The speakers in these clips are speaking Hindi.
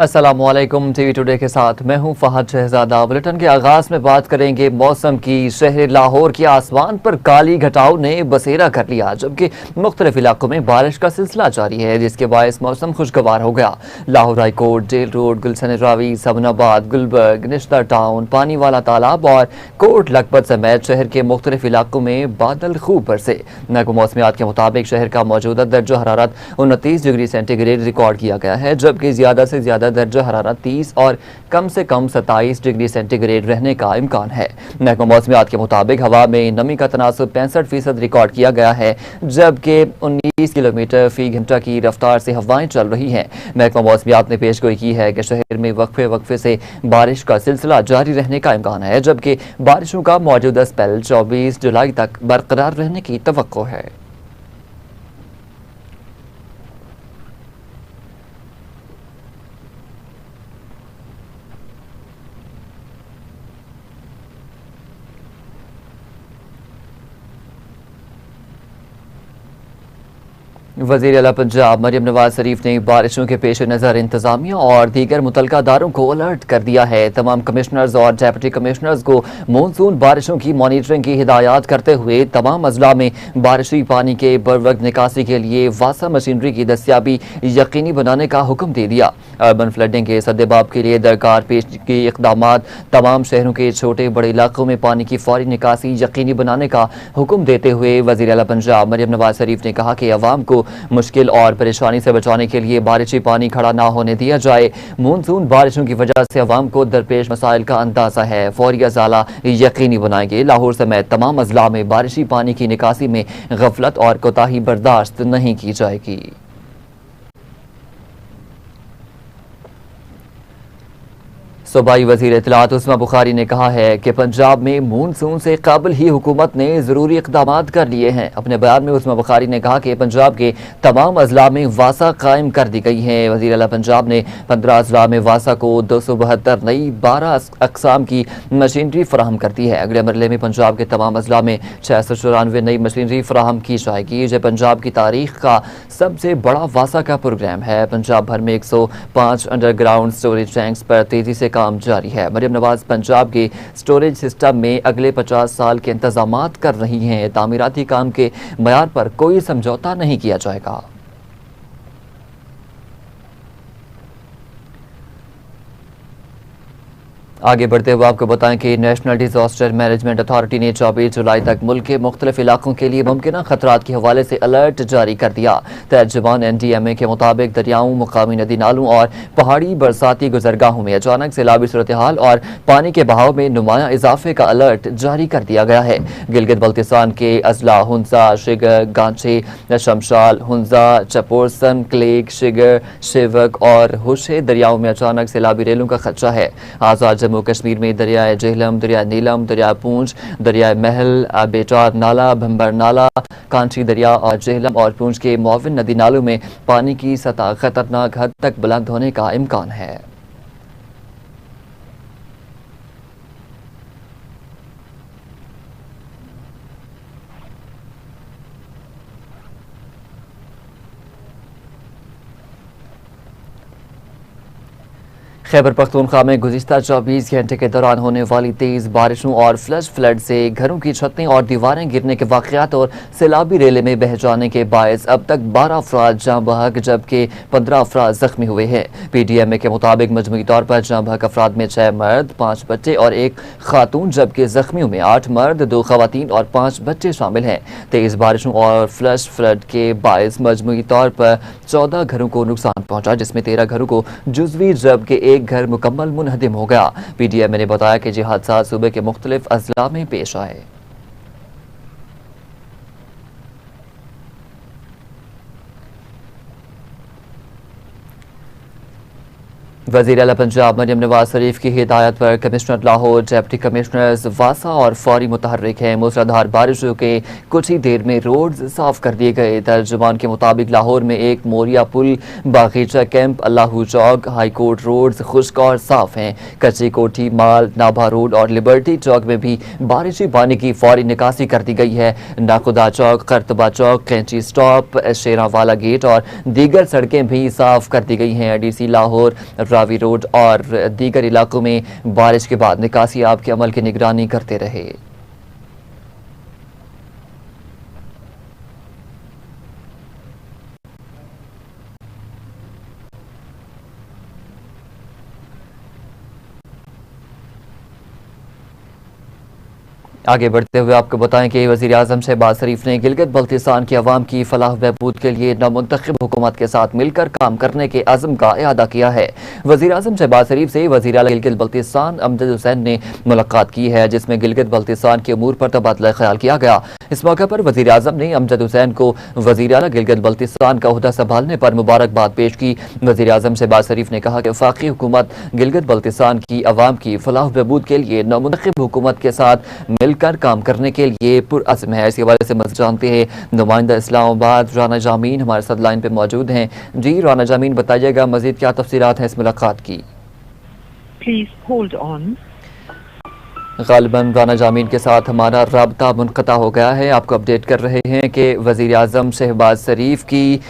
अस्सलामुअलैकुम टीवी टुडे के साथ मैं हूं फहद शहजादा। बुलेटिन के आगाज में बात करेंगे मौसम की। शहर लाहौर के आसमान पर काली घटाओं ने बसेरा कर लिया, जबकि मुख्तलिफ इलाकों में बारिश का सिलसिला जारी है, जिसके बायस मौसम खुशगवार हो गया। लाहौर हाईकोर्ट, जेल रोड, गुलशन रावी, सबनाबाद, गुलबर्ग, निश्ता टाउन, पानी वाला तालाब और कोट लखपत समेत शहर के मुख्तलिफ इलाकों में बादल खूब बरसे। महकमा मौसमियात के मुताबिक शहर का मौजूदा दर्जा हरारत 29 डिग्री सेंटीग्रेड रिकॉर्ड किया गया है, जबकि ज्यादा से ज्यादा दर्जा हरारत 30 और कम से कम 27 डिग्री सेंटीग्रेड रहने का इम्कान है। महकमा मौसमियात के मुताबिक हवा में नमी का तनासुब 65% रिकॉर्ड किया गया है, जबकि 19 किलोमीटर फी घंटा की रफ्तार से हवाएं चल रही हैं। महकमा मौसमियात ने पेशगोई की है कि शहर में वक्फे वक्फे से बारिश का सिलसिला जारी रहने का इम्कान है, जबकि बारिशों का मौजूदा स्पेल 24 जुलाई तक बरकरार रहने की तवक्को है। वज़ीर आला पंजाब मरियम नवाज शरीफ ने बारिशों के पेश नज़र इंतजामिया और दीगर मुतलकादारों को अलर्ट कर दिया है। तमाम कमिश्नर्स और डेप्टी कमिश्नर्स को मानसून बारिशों की मॉनिटरिंग की हिदायत करते हुए तमाम अजला में बारिशी पानी के बरवक्त निकासी के लिए वासा मशीनरी की दस्तियाबी यकीनी बनाने का हुक्म दे दिया। अर्बन फ्लडिंग के सद्देबाब के लिए दरकार पेश की इकदाम तमाम शहरों के छोटे बड़े इलाकों में पानी की फौरी निकासी यकीनी बनाने का हुक्म देते हुए वज़ीर आला पंजाब मरियम नवाज शरीफ ने कहा कि अवाम को मुश्किल और परेशानी से बचाने के लिए बारिशी पानी खड़ा ना होने दिया जाए। मानसून बारिशों की वजह से अवाम को दरपेश मसाइल का अंदाजा है, फौरी अजाला यकीनी बनाएंगे। लाहौर समेत तमाम अजला में बारिशी पानी की निकासी में गफलत और कोताही बर्दाश्त नहीं की जाएगी। सूबाई वज़ीर इत्तलात उस्मा बुखारी ने कहा है कि पंजाब में मानसून से कबल ही हुकूमत ने ज़रूरी इक़दाम कर लिए हैं। अपने बयान में उस्मा बुखारी ने कहा कि पंजाब के तमाम अजला में वासा कायम कर दी गई है। वज़ीर आला पंजाब ने 15 अजला में वासा को 272 नई 12 अक़साम की मशीनरी फराहम कर दी है। अगले मरले में पंजाब के तमाम अजला में 694 नई मशीनरी फराहम की जाएगी, जो पंजाब की तारीख का सबसे बड़ा वासा का प्रोग्राम है। पंजाब भर में 105 अंडरग्राउंड स्टोरेज टैंक्स पर तेजी से काम जारी है। मरियम नवाज पंजाब के स्टोरेज सिस्टम में अगले 50 साल के इंतजामात कर रही हैं। तामीराती काम के मयार पर कोई समझौता नहीं किया जाएगा। आगे बढ़ते हुए आपको बताएं कि नेशनल डिजास्टर मैनेजमेंट अथॉरिटी ने 24 जुलाई तक मुल्क के मुख्तलिफ इलाकों के लिए मुमकिन खतरात के हवाले से अलर्ट जारी कर दिया। तर्जुमान NDMA के मुताबिक दरियाओं, मुकामी नदी नालों और पहाड़ी बरसाती गुजरगाहों में अचानक सैलाबी सूरत हाल और पानी के बहाव में नुमाया इजाफे का अलर्ट जारी कर दिया गया है। गिलगित बल्तिस्तान के अजला हुंजा, शिगर, गांचे, शमशाल, हुंजा, चपोरसन, क्लेग, शिगर, शिवक और हुशे दरियाओं में अचानक सैलाबी रेलों का खदशा है। आजाद जम्मू कश्मीर में दरियाए जेहलम, दरिया नीलम, दरिया पूंछ, दरिया महल, बेटार नाला, भंबर नाला, कांची दरिया और जेहलम और पूंछ के मुआविन नदी नालों में पानी की सतह खतरनाक हद तक बुलंद होने का इम्कान है। खैबर पख्तूनख्वा में गुज़िश्ता 24 घंटे के दौरान होने वाली तेज़ बारिशों और फ्लश फ्लड से घरों की छतें और दीवारें गिरने के वाक़यात और सैलाबी रेले में बह जाने के बायस अब तक 12 अफराद जाँ बहक जबकि 15 अफराद जख्मी हुए हैं। PDMA के मुताबिक मजमूई तौर पर जाँ बहक अफराद में 6 मर्द, 5 बच्चे और 1 खातून, जबकि जख्मियों में 8 मर्द, 2 खवातीन और 5 बच्चे शामिल हैं। तेज़ बारिशों और फ्लश फ्लड के बायस मजमूई तौर पर 14 घरों को नुकसान पहुँचा, जिसमें 13 घरों को जुज़वी जबकि एक घर मुकम्मल मुनहदिम हो गया। PDMA ने बताया कि ये हादसा सूबे के मुख्तलिफ अजला में पेश आए। वज़ीर आला पंजाब मरियम नवाज शरीफ की हिदायत पर कमिश्नर लाहौर, डिप्टी कमिश्नर्स वासा और फौरी मुतहर्रिक हैं। मूसलाधार बारिशों के कुछ ही देर में रोड्स साफ कर दिए गए। तर्जुमान के मुताबिक लाहौर में एक मोरिया पुल, बागीचा कैंप, अल्लाहू चौक, हाई कोर्ट रोड्स खुश्क और साफ हैं। कच्ची कोठी, माल, नाभा रोड और लिबर्टी चौक में भी बारिशी पानी की फौरी निकासी कर दी गई है। नाखुदा चौक, करतबा चौक, कैंची स्टॉप, शेरावाला गेट और दीगर सड़कें भी साफ कर दी गई हैं। DC लाहौर रावी रोड और दीगर इलाकों में बारिश के बाद निकासी आब के अमल की निगरानी करते रहे। आगे बढ़ते हुए आपको बताएं कि वज़ीर आज़म शहबाज शरीफ ने गिलगित बल्तिस्तान की अवाम की फलाह बहबूद के लिए नवमुंतखब हुकूमत के साथ मिलकर काम करने के अज़्म का इआदा किया है। वज़ीर आज़म शहबाज शरीफ से वज़ीर आला गिलगित बल्तिस्तान अमजद हुसैन ने मुलाकात की है, जिसमें गिलगित बल्तिस्तान के अमूर पर तबादला ख्याल किया गया। इस मौके पर वज़ीर आज़म ने अमजद हुसैन को वज़ीर आला गिलगित बल्तिस्तान का ओहदा संभालने पर मुबारकबाद पेश की। वज़ीर आज़म शहबाज शरीफ ने कहा कि वफाकी हुकूमत गिलगित बल्तिस्तान की अवाम की फलाह बहबूद के लिए नवमुंतखब हुकूमत के साथ मिलकर काम करने के लिए पुरअज़्म है। इसी हवाले से मज़ीद जानते हैं नुमाइंदा इस्लामाबाद राना जामीन हमारे साथ लाइन पे मौजूद हैं। जी राना जामीन, बताइएगा मज़ीद क्या तफसीलात हैं इस मुलाकात की। Please hold on. गालिबन राना जामीन के साथ हमारा राब्ता मुनक़ता हो गया है। आपको अपडेट कर रहे हैं कि वज़ीर आज़म शहबाज शरीफ की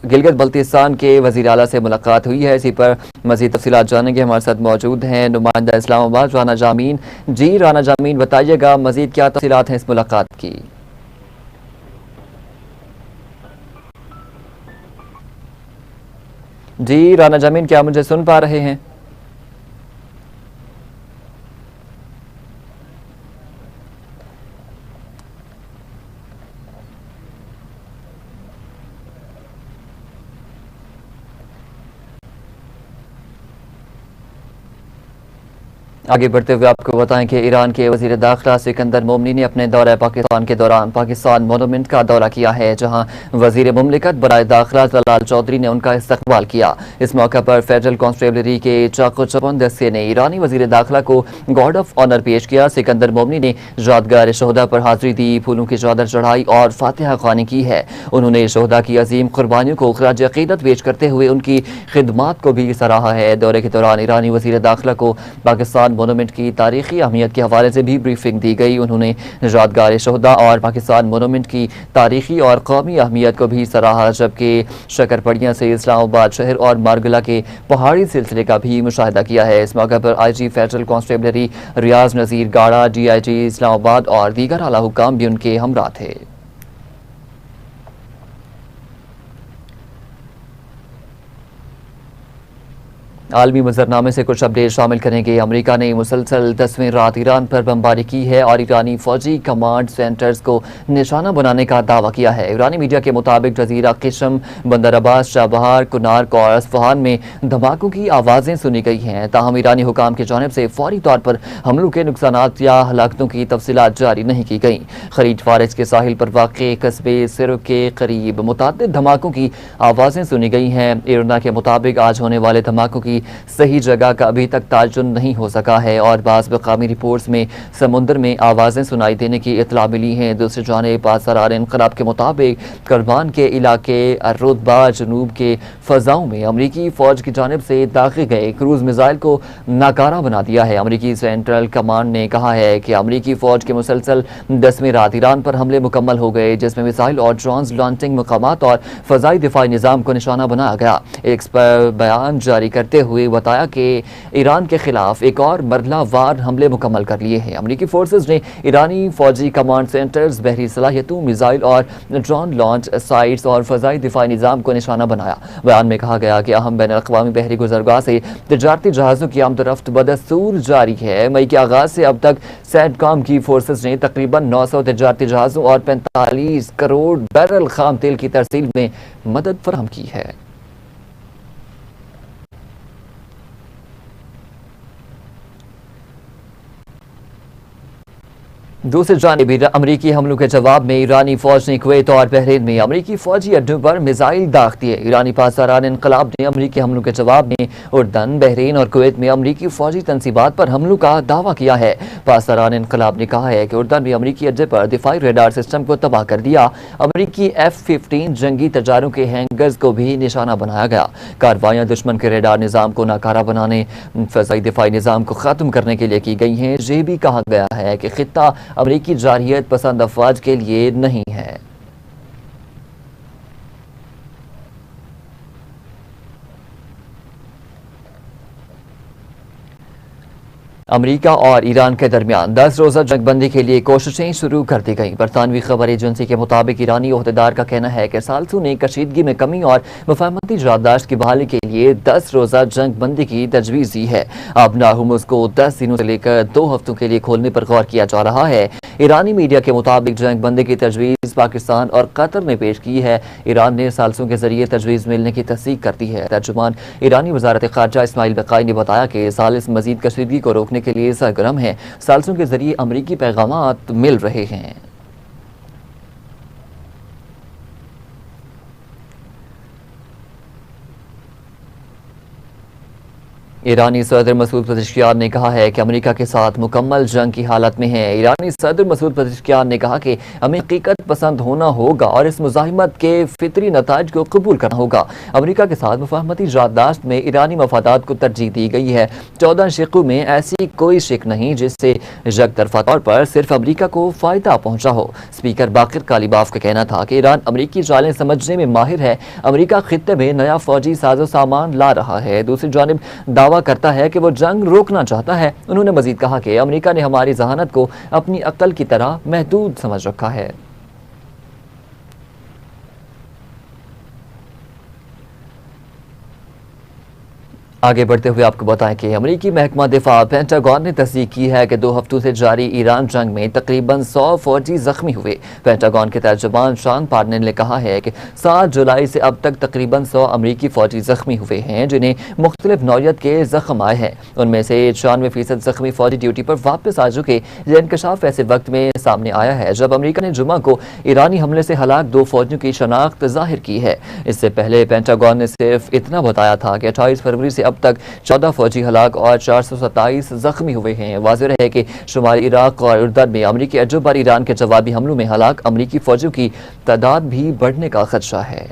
गिलगित बल्तिस्तान के वज़ीर आला से मुलाकात हुई है। इसी पर मज़ीद तफ़सीलात जानेंगे। हमारे साथ मौजूद हैं नुमाइंदा इस्लामाबाद राना जामीन। जी राना जामीन, बताइएगा मज़ीद क्या तफ़सीलात हैं इस मुलाकात की। जी राना जामीन, क्या मुझे सुन पा रहे हैं? आगे बढ़ते हुए आपको बताएं कि ईरान के वज़ीर दाखिला सिकंदर मोमनी ने अपने दौरे पाकिस्तान के दौरान पाकिस्तान मोनूमेंट का दौरा किया है, जहां वज़ीर मुमलिकत बराए दाखिला जलाल चौधरी ने उनका इस्तकबाल किया। इस मौके पर फेडरल कॉन्स्टेबलरी के चाको चौबन दस्ते ने ईरानी वज़ीर दाखिला को गार्ड ऑफ ऑनर पेश किया। सिकंदर मोमनी ने यादगार शोहदा पर हाजिरी दी, फूलों की चादर चढ़ाई और फातिहा ख्वानी की है। उन्होंने शोहदा की अजीम कुर्बानियों को खराज अकीदत पेश करते हुए उनकी खिदमात को भी सराहा है। दौरे के दौरान ईरानी वज़ीर दाखिला को पाकिस्तान मोनूमेंट की तारीखी अहमियत के हवाले से भी ब्रीफिंग दी गई। उन्होंने यादगार शोहदा और पाकिस्तान मोनूमेंट की तारीखी और कौमी अहमियत को भी सराहा, जबकि शकरपड़ियाँ से इस्लामाबाद शहर और मारगला के पहाड़ी सिलसिले का भी मुशाहिदा किया है। इस मौके पर IG फेडरल कॉन्स्टेबलरी रियाज नज़ीर गाड़ा, DIG इस्लामाबाद और दीगर आला हुकाम भी उनके हमरा थे। आलमी मंजरनामे से कुछ अपडेट शामिल करेंगे। अमेरिका ने मुसलसल 10वीं रात ईरान पर बमबारी की है और ईरानी फौजी कमांड सेंटर्स को निशाना बनाने का दावा किया है। ईरानी मीडिया के मुताबिक जजीरा किशम, बंदर अब्बास, शाबहार, कुनार्क और अस्फहान में धमाकों की आवाज़ें सुनी गई हैं। ताहम ईरानी हुकाम की जानिब से फौरी तौर पर हमलों के नुकसानात या हलाकतों की तफसीलात जारी नहीं की गई। खरीद फारिज के साहिल पर वाक़े कस्बे सिर्फ के करीब मुतअद्दिद धमाकों की आवाज़ें सुनी गई हैं। इरना के मुताबिक आज होने वाले धमाकों की सही जगह का अभी तक ताजुन नहीं हो सका है और बाज़ मकामी रिपोर्ट्स में समुंदर में आवाज़ें सुनाई देने की इतला मिली हैं। दूसरी जानिब पासरार इनकलाब के मुताबिक करबान के इलाके रुतबा जनूब के फ़ज़ाओं में अमरीकी फ़ौज की जानिब से दागे गए क्रूज़ मिसाइल को नाकारा बना दिया है। अमरीकी सेंट्रल कमांड ने कहा है कि अमरीकी फ़ौज के मुसलसल 10वीं रात ईरान पर हमले मुकम्मल हो गए, जिसमें मिसाइल और ड्रोन्स लॉन्चिंग मकामात और फ़ज़ाई दिफाई निज़ाम को निशाना बनाया गया। एक बयान जारी करते हुए बताया कि ईरान के खिलाफ एक और मरला वार हमले मुकम्मल कर लिए हैं। अमरीकी फोर्सेज ने ईरानी फौजी कमांड सेंटर्स, बहरी सलाहियतों, मिसाइल और ड्रोन लॉन्च साइट्स और फ़ज़ाई दिफाई निज़ाम को निशाना बनाया। बयान में कहा गया कि अहम बैन अक़वामी बहरी गुज़रगाह से तजारती जहाज़ों की आमदरफ्त बदस्तूर जारी है। मई के आगाज़ से अब तक सैटकॉम की फोर्सेज ने तकरीबन 900 तजारती जहाज़ों और 45 करोड़ बैरल खाम तेल की तरसील में मदद फराहम की है। दूसरी जानिब अमरीकी हमलों के जवाब में ईरानी फौज ने कुवैत और बहरीन में अमरीकी फौजी अड्डों पर मिसाइल दाग दिए। ईरानी पासदारान इनकलाब ने अमरीकी हमलों के जवाब में उर्दन, बहरीन और कुवैत में अमरीकी फौजी तनसीबात पर हमलों का दावा किया है। पासदारान इनकलाब ने कहा है कि उर्दन में अमरीकी अड्डे पर दिफाई रेडार सिस्टम को तबाह कर दिया। अमरीकी F-15 जंगी तजारों के हैंगर्स को भी निशाना बनाया गया। कार्रवाइयाँ दुश्मन के रेडार निज़ाम को नाकारा बनाने, फ़ज़ाई दिफाई निज़ाम को ख़त्म करने के लिए की गई हैं। ये भी कहा गया है कि खित्ता अमरीकी जारहियत पसंद अफवाज के लिए नहीं है। अमेरिका और ईरान के दरमियान 10 रोज़ा जंगबंदी के लिए कोशिशें शुरू कर दी गईं। बरतानवी खबर एजेंसी के मुताबिक ईरानी ओहदेदार का कहना है कि साल्सू ने कशीदगी में कमी और मुफाहमती याददाश्त की बहाली के लिए 10 रोज़ा जंगबंदी की तजवीज़ दी है। अब नाहुमुस को 10 दिनों से लेकर 2 हफ्तों के लिए खोलने पर गौर किया जा रहा है। ईरानी मीडिया के मुताबिक जंगबंदी की तजवीज़ पाकिस्तान और कतर ने पेश की है। ईरान ने साल्सू के जरिए तजवीज़ मिलने की तस्दीक कर दी है। तर्जुमान ईरानी वजारत खारजा इस्माइल बकाई ने बताया कि सालिस मजीद कशीदगी को रोकने के लिए सरगर्म है। साल्सों के जरिए अमरीकी पैगामात मिल रहे हैं। ईरानी सदर मसूद पज़ेश्कियान ने कहा है कि अमेरिका के साथ मुकम्मल जंग की हालत में है। ईरानी सदर मसूद पज़ेश्कियान ने कहा कि हमें हकीकत पसंद होना होगा और इस मुज़ाहिमत के फितरी नताज को कबूल करना होगा। अमेरिका के साथ मुफाहमती याददाश्त में ईरानी मफादात को तरजीह दी गई है। 14 शिकों में ऐसी कोई शिक नहीं जिससे यक तरफा तौर पर सिर्फ अमेरिका को फ़ायदा पहुंचा हो। स्पीकर बाकिर कालीबाफ का कहना था कि ईरान अमेरिकी चालें समझने में माहिर है। अमेरिका खित्ते में नया फौजी साजो सामान ला रहा है। दूसरी जानिब दावा करता है कि वो जंग रोकना चाहता है। उन्होंने मजीद कहा कि अमेरिका ने हमारी जहानत को अपनी अक्ल की तरह महदूद समझ रखा है। आगे बढ़ते हुए आपको बताएं कि अमेरिकी महकमा दिफा पेंटागन ने तस्दीक की है कि 2 हफ्तों से जारी ईरान जंग में तकरीबन 100 फौजी जख्मी हुए। पेंटागन के तर्जुमान शान पार्ने ने कहा है कि 7 जुलाई से अब तक तकरीबन 100 अमेरिकी फौजी जख्मी हुए हैं जिन्हें मुख्तलिफ नौयत के जख्म आए हैं। उनमें से 96% जख्मी फौजी ड्यूटी पर वापस आ चुके। यह इंकशाफ ऐसे वक्त में सामने आया है जब अमेरिका ने जुमा को ईरानी हमले से हलाक 2 फौजियों की शनाख्त जाहिर की है। इससे पहले पेंटागन ने सिर्फ इतना बताया था कि 28 फरवरी से अब तक 14 फौजी हलाक और 427 जख्मी हुए हैं। वाज़ेह है कि शुमाली इराक और उर्दन में अमेरिकी अड्डों पर ईरान के जवाबी हमलों में हलाक अमेरिकी फौजियों की तादाद भी बढ़ने का खदशा है।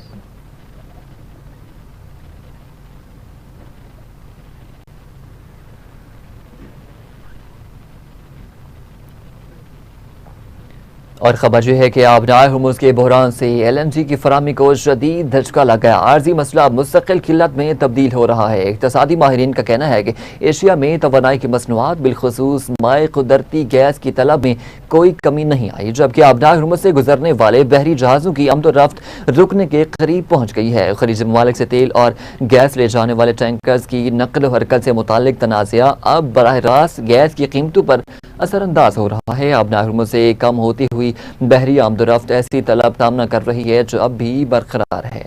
और खबर यह है कि आबनाए हुर्मुज़ के बहरान से LNG की फराहमी को शदीद धचका लग गया। आर्जी मसला मुस्तकिल किल्लत में तब्दील हो रहा है। इक़्तिसादी माहिरीन का कहना है कि एशिया में तवानाई की मसनूआत बिलखुसूस माए कुदरती गैस की तलब में कोई कमी नहीं आई, जबकि आबनाए हुर्मुज़ से गुजरने वाले बहरी जहाज़ों की आमदोरफ्त रुकने के करीब पहुँच गई है। खलीजी ममालिक से तेल और गैस ले जाने वाले टैंकर्स की नकल व हरकत से मुतालिक तनाज़ा अब बराह रास्त गैस की कीमतों पर असरअंदाज हो रहा है। आबनाए हुर्मुज़ से कम होती हुई बहरी आमदोरफ्त ऐसी तलब सामना कर रही है जो अब भी बरकरार है।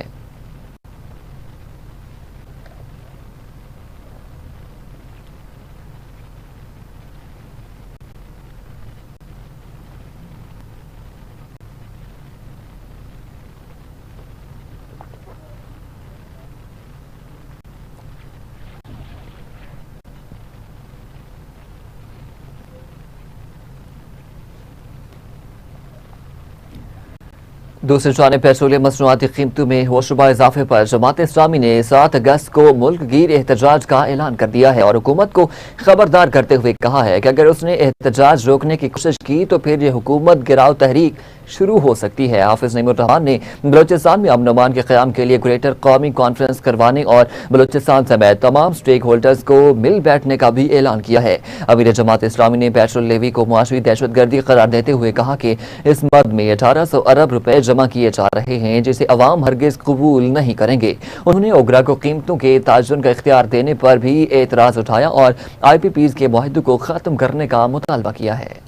दूसरी जानिब पेट्रोलियम मसनूआती कीमतों में होशरुबा इजाफे पर जमात इस्लामी ने 7 अगस्त को मुल्क गिर एहतजाज का ऐलान कर दिया है और हुकूमत को खबरदार करते हुए कहा है कि अगर उसने एहतजाज रोकने की कोशिश की तो फिर यह हुकूमत गिराव तहरीक शुरू हो सकती है। हाफिज नईमुर रहमान ने बलोचिस्तान में अमन अमान के क़याम के लिए ग्रेटर कौमी कॉन्फ्रेंस करवाने और बलोचिस्तान समेत तमाम स्टेक होल्डर्स को मिल बैठने का भी ऐलान किया है। अमीर जमात इस्लामी ने पेट्रोल लेवी को मुआशी दहशतगर्दी करार देते हुए कहा कि इस मद में 1800 अरब रुपए जमा किए जा रहे हैं जिसे अवाम हरगिज कबूल नहीं करेंगे। उन्होंने ओगरा को कीमतों के ताजुन का इख्तियार देने पर भी एतराज उठाया और IPPs के मुआहदे को खत्म करने का मुतालबा किया है।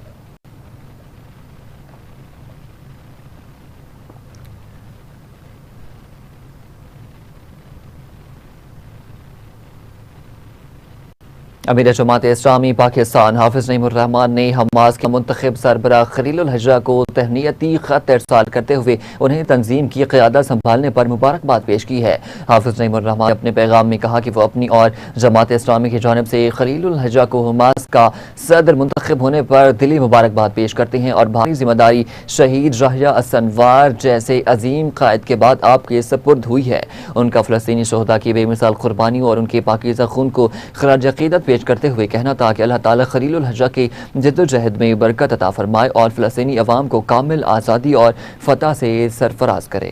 अमीर जमात इस्लामी पाकिस्तान हाफिज नईमुर रहमान ने हमास के मुंतखब सरबराह खलीलुल हजा को तहनीती खत इरसाल करते हुए उन्हें तंजीम की क़यादत संभालने पर मुबारकबाद पेश की है। हाफिज नईमुर रहमान ने अपने पैगाम में कहा कि वो अपनी और जमात इस्लामी की जानिब से खलीलुल हजा को हमास का सदर मुंतखब होने पर दिली मुबारकबाद पेश करते हैं और भारी जिम्मेदारी शहीद राहिया असनवार जैसे अजीम कायद के बाद आपके सपुर्द हुई है। उनका फ़लस्तीनी शोहदा की बेमिसाल कुर्बानी और उनके पाकीज़ा खून को खराज अक़ीदत पेश करते हुए कहना था कि अल्लाह ताला खलीलुल हजा की जिद्दोजहद में बरकत अता फरमाए और फ़लस्तीनी अवाम को कामिल आज़ादी और फतह से सरफराज करे।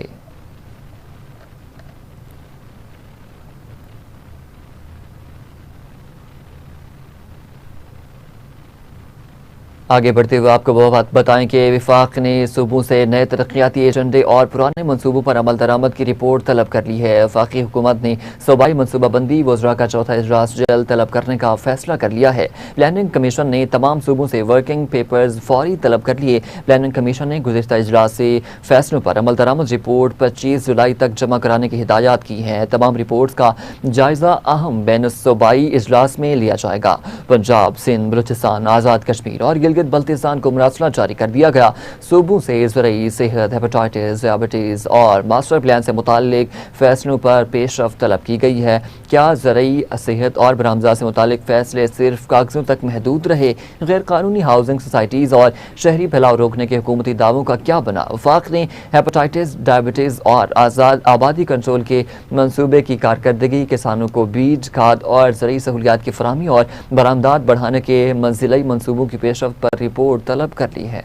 आगे बढ़ते हुए आपको वो बात बताएं कि विफाक ने सूबों से नए तरक्याती एजेंडे और पुराने मनसूबों पर अमल दरामद की रिपोर्ट तलब कर ली है। वफाकी हुकूमत ने सूबाई मनसूबाबंदी वज़रा का चौथा इजलास जल्द तलब करने का फैसला कर लिया है। प्लानिंग कमीशन ने तमाम सूबों से वर्किंग पेपर्स फौरी तलब कर लिए। प्लानिंग कमीशन ने गुज़िश्ता इजलास से फैसलों पर अमल दरामद रिपोर्ट 25 जुलाई तक जमा कराने की हिदायत की है। तमाम रिपोर्ट्स का जायजा अहम बैन सूबाई इजलास में लिया जाएगा। पंजाब, सिंध, बलूचिस्तान, आज़ाद कश्मीर और गिलगित बल्तिस्तान को मरासला जारी कर दिया गया। सूबों से ज़रूरी सेहत, हेपेटाइटिस, डायबिटीज़ और मास्टर प्लान से मुतालिक फैसलों पर पेशरफ तलब की गई है। क्या ज़रूरी सेहत और बरामदा से मुतालिक फैसले सिर्फ कागजों तक महदूद रहे? गैर कानूनी हाउसिंग सोसाइटीज़ और शहरी फैलाव रोकने के हुकूमती दावों का क्या बना? वफाक ने हेपेटाइटिस, डायबिटीज़ और आज़ाद आबादी कंट्रोल के मनसूबे की कारकर्दगी, किसानों को बीज, खाद और ज़रूरी सहूलियात की फराहमी और बरामदात बढ़ाने के मंजिली मनसूबों की पेशरफ पर रिपोर्ट तलब कर ली है।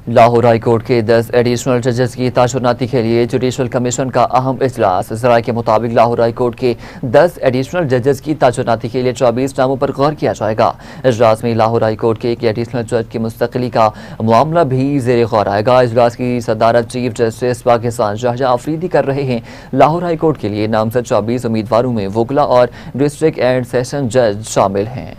लाहौर हाई कोर्ट के 10 एडिशनल जजेस की ताशुनाती के लिए जुडिशल कमीशन का अहम इजलास। ज़राए के मुताबिक लाहौर हाई कोर्ट के 10 एडिशनल जजेस की ताशुनाती के लिए 24 नामों पर गौर किया जाएगा। इजलास में लाहौर हाई कोर्ट के एक एडिशनल जज की मुस्तकली का मामला भी ज़ेर गौर आएगा। इजलास की सदारत चीफ जस्टिस पाकिस्तान शाहजहां आफरीदी कर रहे हैं। लाहौर हाई कोर्ट के लिए नामजद 24 उम्मीदवारों में वकला और डिस्ट्रिक्ट एंड सेशन जज शामिल हैं।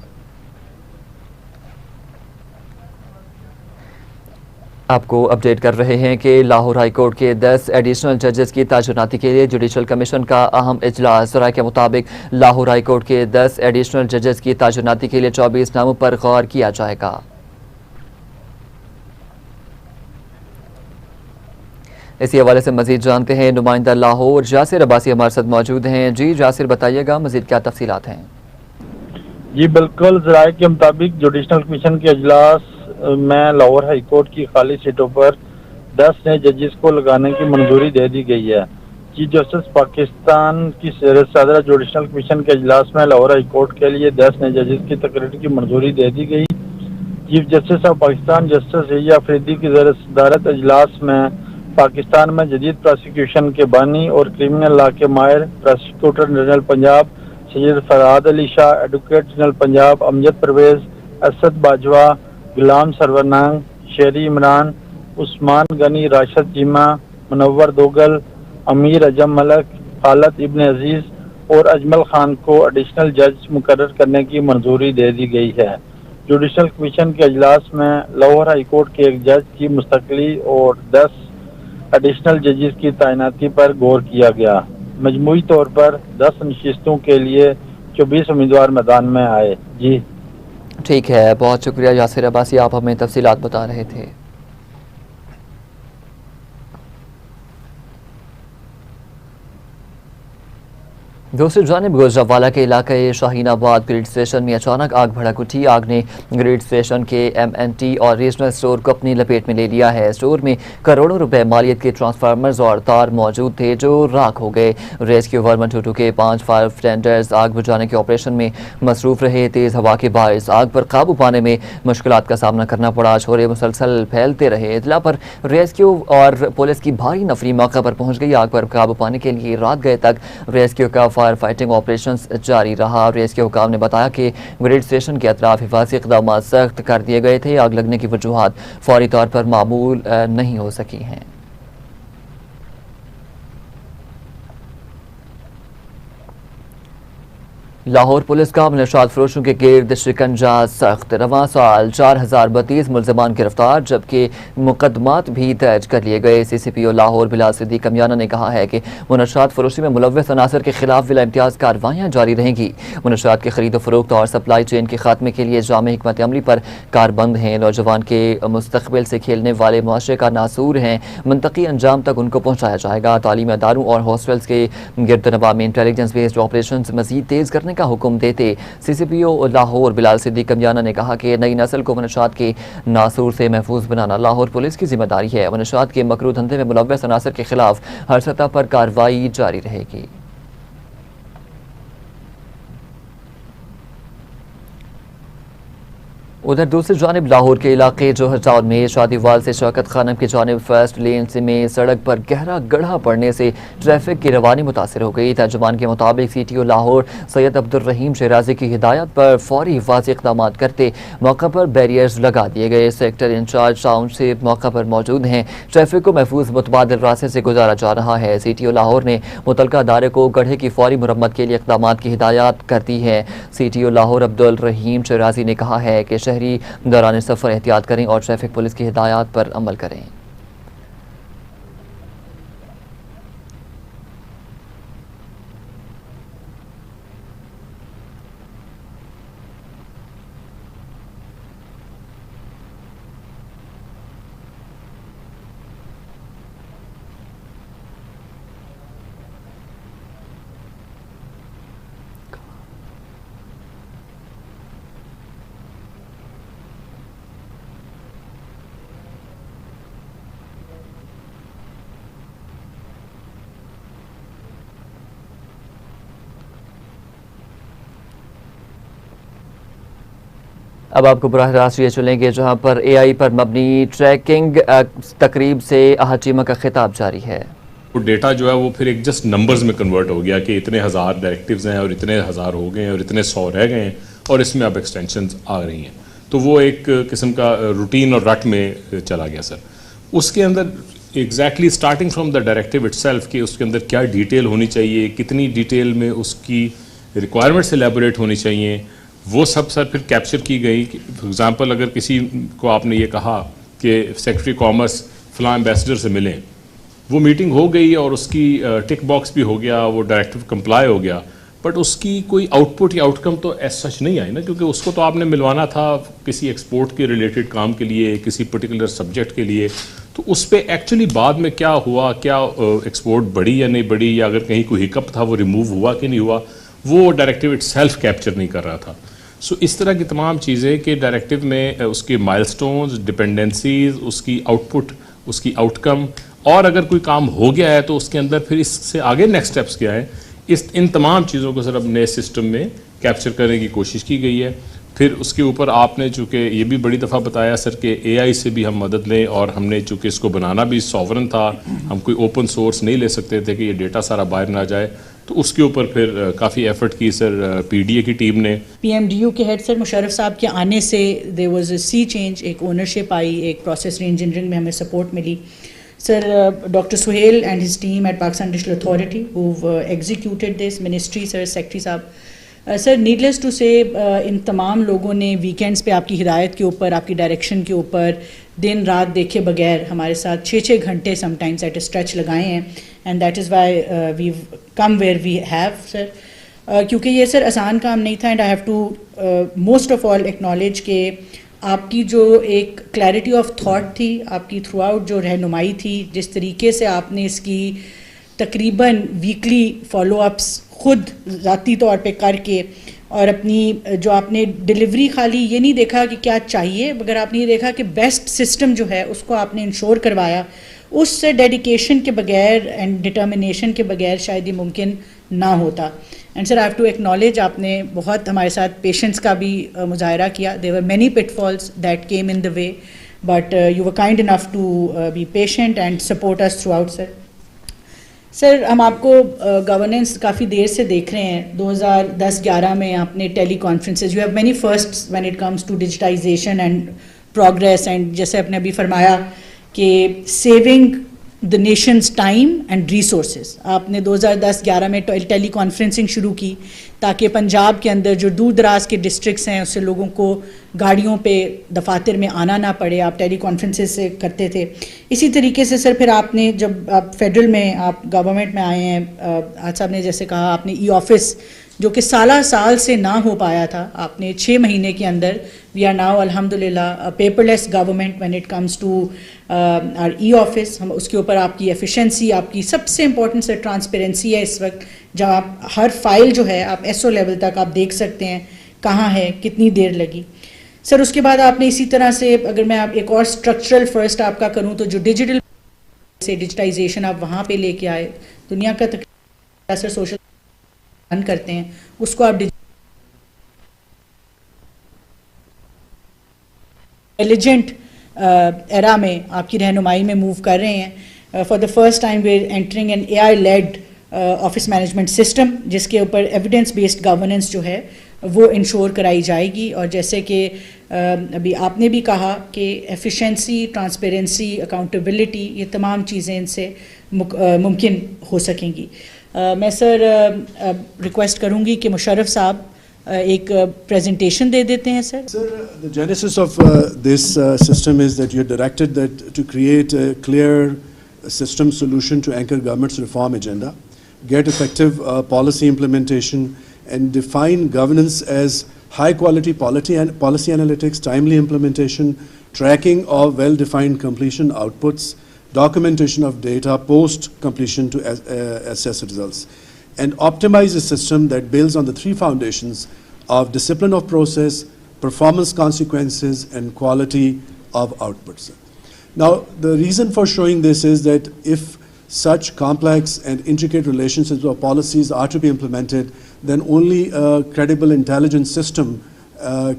आपको अपडेट कर रहे हैं कि लाहौर हाई कोर्ट के 10 एडिशनल जजेस की ताशुनाती के लिए जुडिशल कमीशन का अहम इजलास। ज़राए के मुताबिक लाहौर हाई कोर्ट के 10 एडिशनल जजेस की ताशुनाती के लिए 24 नामों पर गौर किया जाएगा। इसी हवाले से मजीद जानते हैं नुमाइंदा लाहौर जासिर अब्बासी हमारे साथ मौजूद हैं। जी जासिर, बताइएगा मजीद क्या तफसीलात हैं? जी बिल्कुल, ज़राए के मुताबिक जुडिशनल कमीशन के अजलास में लाहौर हाई कोर्ट की खाली सीटों पर 10 नए जजेस को लगाने की मंजूरी दे दी गई है। चीफ जस्टिस पाकिस्तान की सदर जुडिशनल कमीशन के अजलास में लाहौर हाई कोर्ट के लिए 10 नए जजेस की तकरीर की मंजूरी दे दी गई। Chief justice of Pakistan justice Shahjahan Afridi की सदारत अजलास में पाकिस्तान में जदीद प्रोसिक्यूशन के बानी और क्रिमिनल लॉ के माहिर prosecutor general Punjab Syed Farhad Ali Shah, advocate general Punjab Amjad Parvez, Asad Bajwa, Ghulam Sarwarnang, Sheri Imran, Usman Ghani, Rashid Cheema, Munawwar दोगल, अमीर अजम मलक, खालद इब्न अजीज और अजमल खान को एडिशनल जज मुकर्रर करने की मंजूरी दे दी गई है। जुडिशल कमीशन के अजलास में लाहौर हाई कोर्ट के एक जज की मुस्तकली और 10 एडिशनल जजेस की तैनाती पर गौर किया गया। मजमूई तौर पर 10 नशिस्तों के लिए 24 उम्मीदवार मैदान में आए। जी ठीक है, बहुत शुक्रिया जासिर अब्बासी, आप हमें तफसीलात बता रहे थे। दूसरी जानिब गुजरावाला के इलाके शाहीनाबाद ग्रिड स्टेशन में अचानक आग भड़क उठी। आग ने ग्रिड स्टेशन के MNT और रीजनल स्टोर को अपनी लपेट में ले लिया है। स्टोर में करोड़ों रुपए मालियत के ट्रांसफार्मर्स और तार मौजूद थे जो राख हो गए। रेस्क्यू 112 के 5 फायर टेंडर्स आग बुझाने के ऑपरेशन में मसरूफ रहे। तेज हवा के बायस आग पर काबू पाने में मुश्किलात का सामना करना पड़ा। शोरे मुसलसल फैलते रहे। इतला पर रेस्क्यू और पुलिस की भारी नफरी मौका पर पहुंच गई। आग पर काबू पाने के लिए रात गए तक रेस्क्यू का फायर फाइटिंग ऑपरेशंस जारी रहा। रेस्क्यू हुकाम ने बताया कि ग्रिड स्टेशन के अतराफ हिफाजती इक़दाम सख्त कर दिए गए थे। आग लगने की वजूहात फौरी तौर पर मामूल नहीं हो सकी हैं। लाहौर पुलिस का मुनशात फरोशों के गिर्द शिकंजा सख्त। रवां साल 4032 मुलजमान गिरफ्तार, जबकि मुकदमात भी दर्ज कर लिए गए। CCPO लाहौर बिलाल सिद्दीक कमियाना ने कहा है कि मुनशात फरोशी में मुलव्वस अनासर के खिलाफ बिला इम्तियाज कार्रवाइयाँ जारी रहेंगी। मुनशात के खरीद फरोख्त और सप्लाई चेन के खात्मे के लिए जामे हिकमत अमली पर कारबंद हैं। नौजवान के मुस्तकबिल से खेलने वाले मुआशरे का नासूर हैं। मंतकी अंजाम तक उनको पहुँचाया जाएगा। तालीमी अदारों और हॉस्टल्स के गिरदनवा में इंटेलिजेंस बेस्ड ऑपरेशन मजीद तेज करने का हुक्म देते CCPO लाहौर बिलाल सिद्दीक कमियाना ने कहा कि नई नस्ल को मनशात के नासूर से महफूज बनाना लाहौर पुलिस की जिम्मेदारी है। मनशात के मकरू धंधे में मुलव्वस अनासर के खिलाफ हर सतह पर कार्रवाई जारी रहेगी। उधर दूसरी जानिब लाहौर के इलाके जोहर टाउन में शादीवाल से शौकत खानम की जानिब फर्स्ट लेन से में सड़क पर गहरा गड्ढा पड़ने से ट्रैफिक की रवानी मुतासर हो गई। तर्जुमान के मुताबिक CTO लाहौर सैयद अब्दुल रहीम शराजी की हिदायत पर फौरी हिफाजी इक़दाम करते मौका पर बैरियर्स लगा दिए गए। सेक्टर इंचार्ज टाउनशिप मौका पर मौजूद हैं। ट्रैफिक को महफूज मुतबादिल रास्ते से गुजारा जा रहा है। CTO लाहौर ने मुतलका अदारे को गड्ढे की फौरी मुरम्मत के लिए इक़दाम की हिदायत कर दी है। CTO लाहौर अब्दुल रहीम शराजी ने कहा है कि शहरी दौरान सफ़र एहतियात करें और ट्रैफिक पुलिस की हिदायत पर अमल करें। अब आपको बराह रास्त ये चलेंगे जहां पर AI पर मबनी ट्रैकिंग तकरीब से अहचीमा का खिताब जारी है। वो डेटा जो है वो फिर एक जस्ट नंबर्स में कन्वर्ट हो गया कि इतने हज़ार डायरेक्टिव्स हैं और इतने हज़ार हो गए हैं और इतने 100 रह गए हैं और इसमें अब एक्सटेंशंस आ रही हैं। तो वो एक किस्म का रूटीन और रट में चला गया सर। उसके अंदर exactly starting from the directive itself कि उसके अंदर क्या डिटेल होनी चाहिए, कितनी डिटेल में उसकी रिक्वायरमेंट्स एलेबोरेट होनी चाहिए, वो सब सर फिर कैप्चर की गई। फॉर एग्ज़ाम्पल अगर किसी को आपने ये कहा कि सेक्रेटरी कॉमर्स फलां एम्बेसडर से मिलें, वो मीटिंग हो गई और उसकी टिक बॉक्स भी हो गया, वो डायरेक्टिव कंप्लाई हो गया, बट उसकी कोई आउटपुट या आउटकम तो एज सच नहीं आई ना, क्योंकि उसको तो आपने मिलवाना था किसी एक्सपोर्ट के रिलेटेड काम के लिए, किसी पर्टिकुलर सब्जेक्ट के लिए। तो उस पर एक्चुअली बाद में क्या हुआ, क्या एक्सपोर्ट बढ़ी या नहीं बढ़ी, या अगर कहीं कोई हिकअप था वो रिमूव हुआ कि नहीं हुआ, वो डायरेक्टिव इटसेल्फ कैप्चर नहीं कर रहा था। सो इस तरह की तमाम चीज़ें कि डायरेक्टिव में उसके माइलस्टोन्स, डिपेंडेंसीज, उसकी आउटपुट, उसकी आउटकम, और अगर कोई काम हो गया है तो उसके अंदर फिर इससे आगे नेक्स्ट स्टेप्स क्या है, इन तमाम चीज़ों को सर अब नए सिस्टम में कैप्चर करने की कोशिश की गई है। फिर उसके ऊपर आपने चूँकि ये भी बड़ी दफ़ा बताया सर कि AI से भी हम मदद लें, और हमने चूँकि इसको बनाना भी सॉवरन था, हम कोई ओपन सोर्स नहीं ले सकते थे कि ये डेटा सारा बाहर ना जाए, तो उसके ऊपर फिर काफ़ी एफर्ट की सर PDA की टीम ने। PMDU के हेड सर मुशर्रफ साहब के आने से there was a sea change, एक ओनरशिप आई, एक प्रोसेस री इंजीनियरिंग में हमें सपोर्ट मिली। Sir doctor Suhail and his team at Pakistan digital authority who executed this, ministry sir, secretary साहब, sir needless to say in तमाम लोगों ने वीकेंड्स पे आपकी हिदायत के ऊपर, आपकी डायरेक्शन के ऊपर दिन रात देखे बगैर हमारे साथ 6-6 घंटे समटाइम्स एट ए स्ट्रेच लगाए हैं, and that is why we come where we have sir. क्योंकि ये सर आसान काम नहीं था, and I have to most of all acknowledge के आपकी जो एक क्लैरिटी ऑफ थॉट थी, आपकी थ्रू आउट जो रहनुमाई थी, जिस तरीके से आपने इसकी तकरीबन वीकली फॉलोअप्स खुद ज़ाती तौर पे करके, और अपनी जो आपने डिलीवरी खाली ये नहीं देखा कि क्या चाहिए, मगर आपने ये देखा कि बेस्ट सिस्टम जो है उसको आपने इंश्योर करवाया, उससे डेडिकेशन के बगैर एंड डिटर्मिनेशन के बगैर शायद ये मुमकिन ना होता। And sir I have to acknowledge, आपने बहुत हमारे साथ पेशेंस का भी मुजाहरा किया। There were many pitfalls that came in the way, but you were kind enough to be patient and support us throughout sir. Sir हम आपको गवर्नेंस काफ़ी देर से देख रहे हैं। 2010-11 में आपने tele conferences, you have many firsts when it comes to digitization and progress, and जैसे आपने अभी फरमाया कि saving the nation's time and resources, आपने 2010-11 में टेली कॉन्फ्रेंसिंग शुरू की ताकि पंजाब के अंदर जो दूर दराज के डिस्ट्रिक्ट्स हैं उससे लोगों को गाड़ियों पे दफातर में आना ना पड़े, आप टेली कॉन्फ्रेंसेज से करते थे। इसी तरीके से सर फिर आपने जब आप फेडरल में आप गवर्नमेंट में आए हैं, आज साहब ने जैसे कहा, आपने ई-ऑफिस जो कि साल से ना हो पाया था, आपने 6 महीने के अंदर, वी आर नाउ अल्हम्दुलिल्लाह paperless government when it comes to our e office. हम उसके ऊपर आपकी एफिशिएंसी, आपकी सबसे इंपॉर्टेंट सर ट्रांसपेरेंसी है इस वक्त, जब आप हर फाइल जो है आप SO लेवल तक आप देख सकते हैं कहाँ है, कितनी देर लगी। सर उसके बाद आपने इसी तरह से, अगर मैं आप एक और स्ट्रक्चरल फर्स्ट आपका करूँ तो जो डिजिटल से डिजिटाइजेशन आप वहाँ पे लेके आए, दुनिया का तकरीबन सर सोशल करते हैं उसको आप एलिजेंट एरा में आपकी रहनुमाई में मूव कर रहे हैं. For the first time we are entering an AI led office management system, जिसके ऊपर एविडेंस बेस्ड गवर्नेंस जो है वो इंश्योर कराई जाएगी. और जैसे कि अभी आपने भी कहा कि एफिशिएंसी, ट्रांसपेरेंसी, अकाउंटेबिलिटी, ये तमाम चीज़ें इनसे मुमकिन हो सकेंगी. मैं सर रिक्वेस्ट करूँगी कि मुशर्रफ साहब एक प्रेजेंटेशन दे देते हैं sir. Sir, the genesis of this system is that you're directed that to create a clear system solution to anchor government's reform agenda, get effective policy implementation, and define governance as high quality policy analytics, timely implementation, tracking of well-defined completion outputs, documentation of data post completion to assess results, and optimize a system that builds on the three foundations of discipline of process, performance consequences, and quality of outputs. Now, the reason for showing this is that if such complex and intricate relationships or policies are to be implemented, then only a credible intelligence system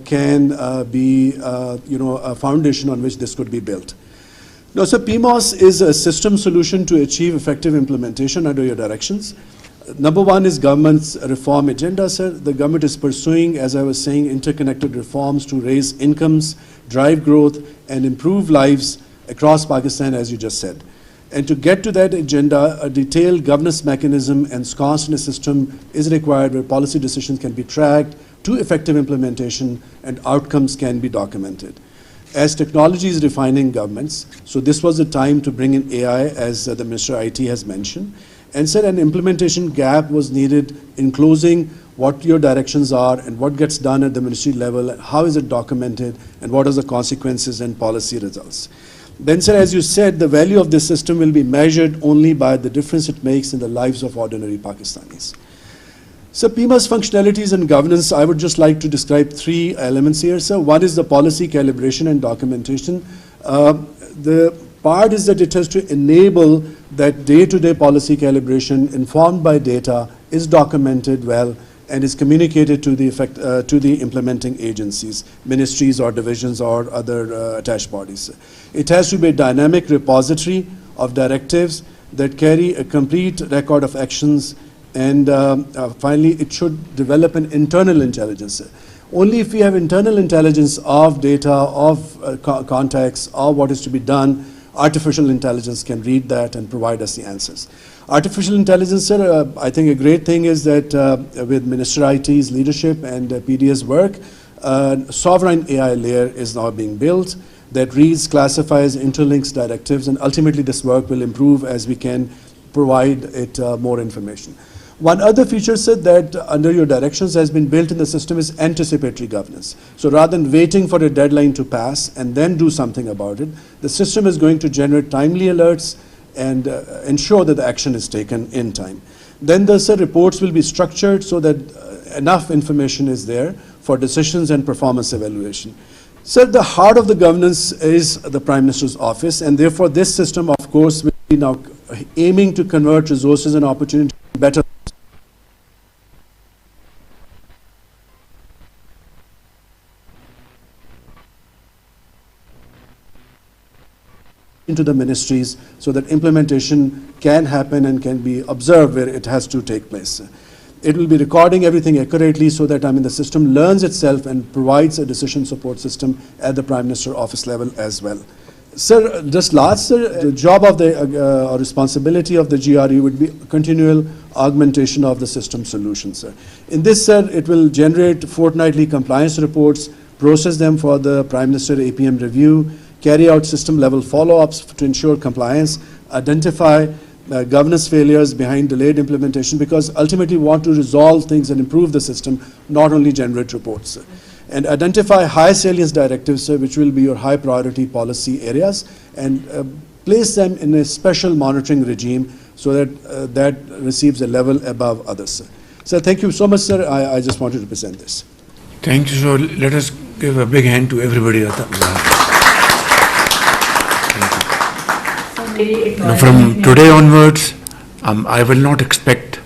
can be a foundation on which this could be built. Now, so PMOS is a system solution to achieve effective implementation under your directions. Number one is government's reform agenda, sir. The government is pursuing, as I was saying, interconnected reforms to raise incomes, drive growth, and improve lives across Pakistan, as you just said. And to get to that agenda, a detailed governance mechanism ensconced in a system is required where policy decisions can be tracked to effective implementation and outcomes can be documented. As technology is refining governments, so this was the time to bring in AI, as the Minister IT has mentioned. And said an implementation gap was needed in closing what your directions are and what gets done at the ministry level, and how is it documented, and what are the consequences and policy results. Then, sir, as you said, the value of this system will be measured only by the difference it makes in the lives of ordinary Pakistanis. So, PMOS functionalities and governance, I would just like to describe three elements here, sir. One is the policy calibration and documentation. The part is that it has to enable that day-to-day policy calibration informed by data is documented well and is communicated to the implementing agencies, ministries or divisions or other attached bodies. It has to be a dynamic repository of directives that carry a complete record of actions, and finally it should develop an internal intelligence. Only if we have internal intelligence of data, of contacts, of what is to be done, artificial intelligence can read that and provide us the answers. Artificial intelligence, sir, I think a great thing is that with Minister IT's leadership and PD's work, sovereign AI layer is now being built that reads, classifies, interlinks directives, and ultimately this work will improve as we can provide it more information. One other feature, sir, that under your directions has been built in the system is anticipatory governance. So rather than waiting for a deadline to pass and then do something about it, the system is going to generate timely alerts and ensure that the action is taken in time. Then the reports will be structured so that enough information is there for decisions and performance evaluation. Sir, the heart of the governance is the Prime Minister's office, and therefore this system, of course, will be now aiming to convert resources and opportunities better into the ministries so that implementation can happen and can be observed where it has to take place. It will be recording everything accurately so that the system learns itself and provides a decision support system at the Prime Minister office level as well. Sir, just last, sir, the job of the or responsibility of the GRE would be continual augmentation of the system solution, sir. In this, sir, it will generate fortnightly compliance reports, process them for the Prime Minister APM review, carry out system level follow-ups to ensure compliance, identify governance failures behind delayed implementation, because ultimately we want to resolve things and improve the system, not only generate reports. And identify high salience directives, which will be your high priority policy areas, and place them in a special monitoring regime so that that receives a level above others. Sir, thank you so much, sir. I just wanted to present this. Thank you, sir. Let us give a big hand to everybody. Now, from today onwards, I will not expect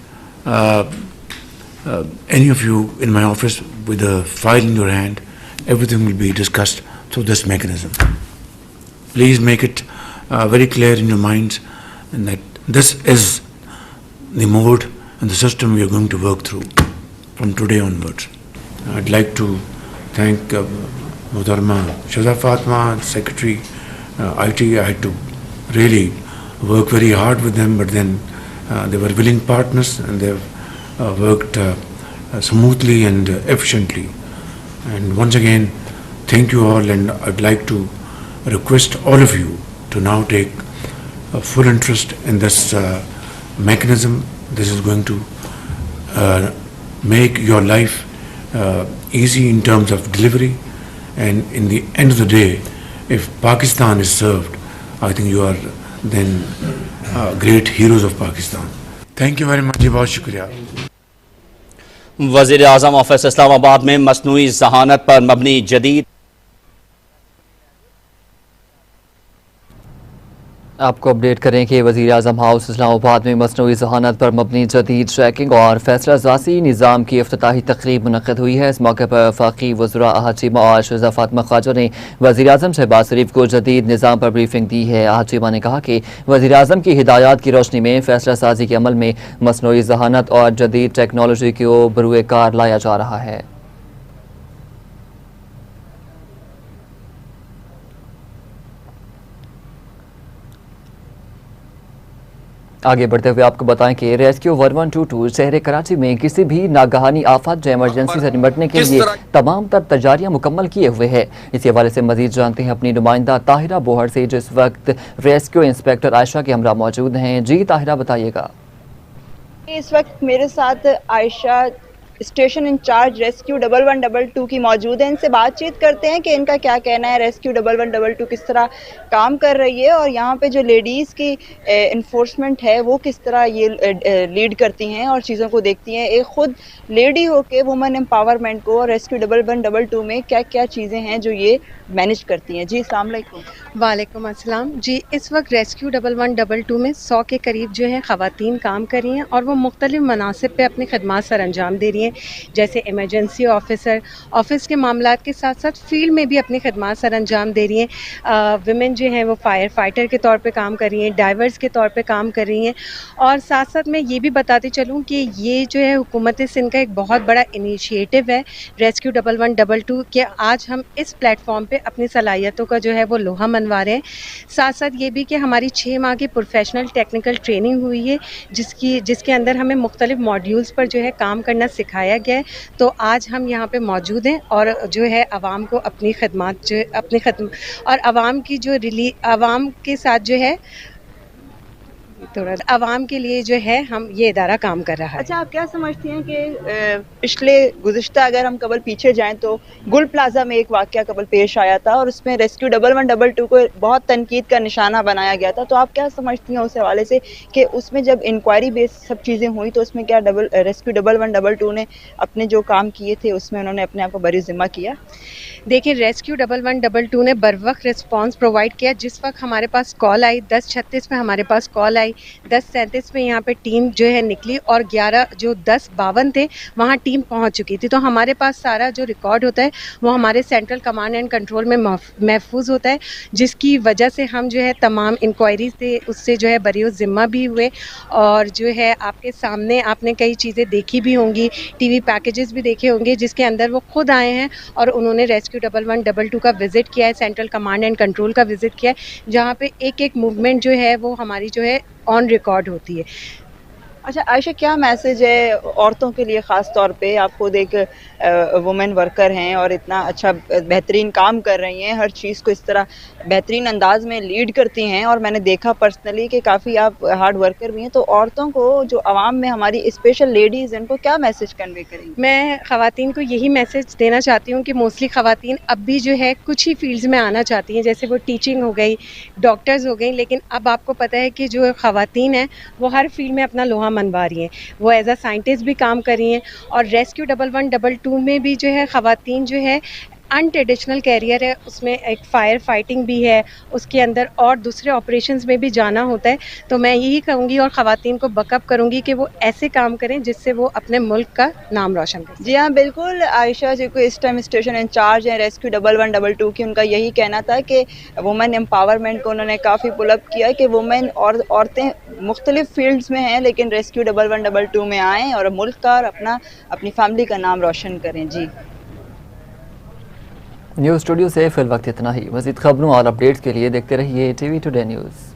any of you in my office with a file in your hand. Everything will be discussed through this mechanism. Please make it very clear in your minds and that this is the mode and the system we are going to work through from today onwards. I'd like to thank Muhtarama Shahzad Fatma, Secretary IT. I had to really work very hard with them, but then they were willing partners and they've worked smoothly and efficiently. And once again, thank you all, and I'd like to request all of you to now take a full interest in this mechanism. This is going to make your life easy in terms of delivery, and in the end of the day, if Pakistan is served, I think you are then great heroes of Pakistan. Thank you very much. बहुत शुक्रिया. वज़ीर आज़म ऑफिस इस्लामाबाद में मसनूई ज़हानत पर मबनी जदीद आपको अपडेट करें कि वज़ीर आज़म हाउस इस्लामाबाद में मसनूई ज़हानत पर मबनी जदीद ट्रैकिंग और फैसला साज़ी निज़ाम की इफ्तिताही तकरीब मुनक़्क़िद हुई है। इस मौके पर वफ़ाक़ी वज़रा हाजिमा और शहज़ाद फ़ातिमा ख़्वाजा ने वज़ीर आज़म शहबाज शरीफ को जदीद निज़ाम पर ब्रीफिंग दी है। हाजिमा ने कहा कि वज़ीर आज़म की हिदायत की रोशनी में फैसला साज़ी के अमल में मसनूई ज़हानत और जदीद टेक्नोलॉजी को बरूए कार लाया जा रहा है। आगे बढ़ते हुए आपको बताएं कि रेस्क्यू 1122 शहर कराची में किसी भी नागहानी आफत या इमरजेंसी से निपटने के लिए तमाम तर तैयारियां मुकम्मल किए हुए है। इसी हवाले से मजीद जानते हैं अपनी नुमाइंदा ताहिरा बोहर से, जिस वक्त रेस्क्यू इंस्पेक्टर आयशा के हमरा मौजूद हैं। जी ताहिरा, बताइएगा। इस वक्त मेरे साथ आयशा स्टेशन इंचार्ज रेस्क्यू 1122 की मौजूद है। इनसे बातचीत करते हैं कि इनका क्या कहना है, रेस्क्यू 1122 किस तरह काम कर रही है और यहाँ पे जो लेडीज़ की इन्फोर्समेंट है वो किस तरह ये लीड करती हैं और चीज़ों को देखती हैं। एक ख़ुद लेडी होके वुमेन एम्पावरमेंट को और रेस्क्यू 1122 में क्या क्या चीज़ें हैं जो ये मैनेज करती हैं। जी अस्सलाम वालेकुम। वालेकुम अस्सलाम। जी, इस वक्त रेस्क्यू 1122 में 100 के करीब जो है ख़वातीन काम कर रही हैं और वो मुख्तलिफ़ मनासिब पे अपनी खदमात सर अंजाम दे रही हैं, जैसे इमरजेंसी ऑफिसर, ऑफिस के मामलात के साथ साथ फील्ड में भी अपनी खदमात सर अंजाम दे रही हैं। विमेन जो हैं वो फायर फाइटर के तौर पे काम कर रही हैं, डाइवर्स के तौर पे काम कर रही हैं। और साथ साथ मैं ये भी बताती चलूँ कि ये जो है हुकूमत सिंध का एक बहुत बड़ा इनिशिएटिव है रेस्क्यू 1122 कि आज हम इस प्लेटफॉर्म पे अपनी सलाहियतों का जो है वो लोहा मनवा रहे हैं। साथ साथ ये भी कि हमारी 6 माह की प्रोफेशनल टेक्निकल ट्रेनिंग हुई है जिसके अंदर हमें मुख्तलिफ मॉड्यूल्स पर जो है काम करना सिखाया गया है। तो आज हम यहाँ पे मौजूद हैं और जो है आवाम को अपनी खदमात जो अपनी और आवाम की जो आवाम के साथ जो है थोड़ा आवाम के लिए जो है हम ये इदारा काम कर रहा है। अच्छा, आप क्या समझती हैं कि पिछले गुज़िश्ता अगर हम कबल पीछे जाएं तो गुल प्लाजा में एक वाक़या कबल पेश आया था और उसमें रेस्क्यू 1122 को बहुत तनकीद का निशाना बनाया गया था। तो आप क्या समझती हैं उस हवाले से कि उसमें जब इंक्वायरी बेस सब चीज़ें हुई तो उसमें क्या रेस्क्यू 1122 ने अपने जो काम किए थे उसमें उन्होंने अपने आप को बरी ज़िम्मा किया? देखिए, रेस्क्यू 1122 ने बर वक्त रिस्पॉन्स प्रोवाइड किया। जिस वक्त हमारे पास कॉल आई 10:36 में हमारे पास कॉल आई, 10:37 में यहाँ पे टीम जो है निकली और 11 जो 10:52 थे वहाँ टीम पहुँच चुकी थी। तो हमारे पास सारा जो रिकॉर्ड होता है वो हमारे सेंट्रल कमांड एंड कंट्रोल में महफूज होता है, जिसकी वजह से हम जो है तमाम इंक्वायरी से उससे जो है बरी ज़िम्मा भी हुए। और जो है आपके सामने आपने कई चीज़ें देखी भी होंगी, टीवी पैकेजेस भी देखे होंगे जिसके अंदर वो खुद आए हैं और उन्होंने रेस्क्यू 1122 का विज़िट किया है, सेंट्रल कमांड एंड कंट्रोल का विज़िट किया है, जहाँ पे एक एक मूवमेंट जो है वो हमारी जो है ऑन रिकॉर्ड होती है। अच्छा आयशा, क्या मैसेज है औरतों के लिए ख़ास तौर पे? आप खुद एक वुमेन वर्कर हैं और इतना अच्छा बेहतरीन काम कर रही हैं, हर चीज़ को इस तरह बेहतरीन अंदाज में लीड करती हैं और मैंने देखा पर्सनली कि काफ़ी आप हार्ड वर्कर भी हैं। तो औरतों को जो आवाम में हमारी स्पेशल लेडीज़ इनको क्या मैसेज कन्वे करेंगी? मैं ख़वातीन को यही मैसेज देना चाहती हूँ कि मोस्टली ख़वातीन अब भी जो है कुछ ही फील्ड्स में आना चाहती हैं, जैसे वो टीचिंग हो गई, डॉक्टर्स हो गई, लेकिन अब आपको पता है कि जो ख़वातीन हैं वो हर फील्ड में अपना लोहा मनवा रही हैं। वो एज अ साइंटिस्ट भी काम कर रही हैं और रेस्क्यू 1122 में भी जो है ख़वातीन जो है अनट्रेडिशनल कैरियर है, उसमें एक फायर फाइटिंग भी है, उसके अंदर और दूसरे ऑपरेशंस में भी जाना होता है। तो मैं यही कहूँगी और ख़वातीन को बकअप करूँगी कि वो ऐसे काम करें जिससे वो अपने मुल्क का नाम रोशन करें। जी हाँ, बिल्कुल। आयशा जी को इस टाइम स्टेशन इंचार्ज हैं रेस्क्यू 1112 की, उनका यही कहना था कि वुमेन एम्पावरमेंट को उन्होंने काफ़ी पुल अप किया कि वुमेन और औरतें मुख्तलिफ फील्ड्स में हैं, लेकिन रेस्क्यू 1112 में आएँ और मुल्क का और अपनी फैमिली का नाम रोशन करें। जी, न्यूज़ स्टूडियो से फिल वक्त इतना ही। मज़ीद खबरों और अपडेट्स के लिए देखते रहिए TV टुडे न्यूज़।